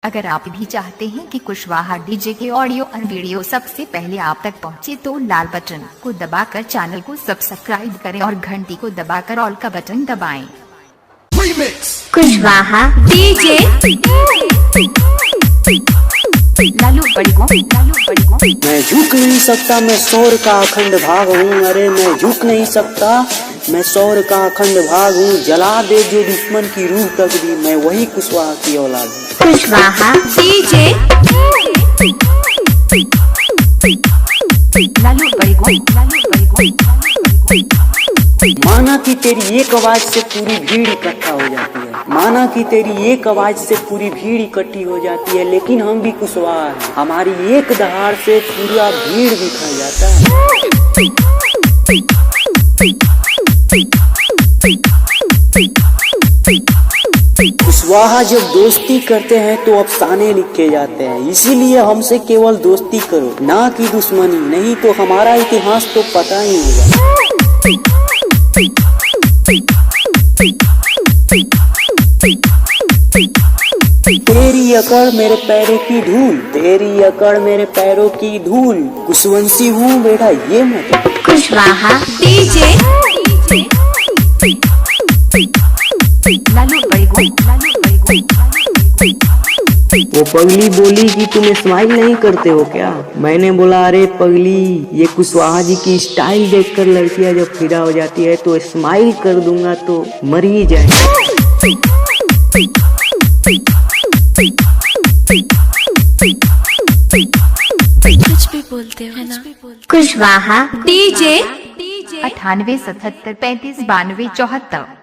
अगर आप भी चाहते हैं कि कुशवाहा डीजे के ऑडियो और वीडियो सबसे पहले आप तक पहुंचे तो लाल बटन को दबाकर चैनल को सब्सक्राइब करें और घंटी को दबाकर ऑल का बटन दबाएं। कुशवाहा डीजे लालू बड़गो। मैं झुक नहीं सकता, मैं सौर का अखंड भाग हूँ। अरे मैं झुक नहीं सकता, मैं सौर का अखंड भाग हूँ। जला दे जो दुश्मन की रूह तक भी, मैं वही कुशवाहा की औलाद हूँ। कुशवाहा डीजे लालू बड़गो। माना कि तेरी एक आवाज से पूरी भीड़ इकट्ठा हो जाती है, माना कि तेरी एक आवाज से पूरी भीड़ इकट्ठी हो जाती है, लेकिन हम भी कुशवाहा हैं। हमारी एक दहाड़ से पूरा भीड़ बिखर जाता है। कुशवाहा जब दोस्ती करते हैं तो अफसाने लिखे जाते हैं, इसीलिए हमसे केवल दोस्ती करो, ना कि दुश्मनी, नहीं तो हमारा इतिहास तो पता ही होगा। तेरी अकड़ मेरे पैरों की धूल, तेरी अकड़ मेरे पैरों की धूल, कुशवंशी हूँ बेटा ये मत। कुशवाहा डीजे लालू बड़गो। वो पगली बोली कि तुम स्माइल नहीं करते हो क्या? मैंने बोला अरे पगली, ये कुशवाहा जी की स्टाइल देखकर लड़कियां जब फिदा हो जाती है तो स्माइल कर दूंगा तो मर ही जाएगा। कुछ भी बोलते हो ना। कुशवाहा डीजे 98 77 35 92 74।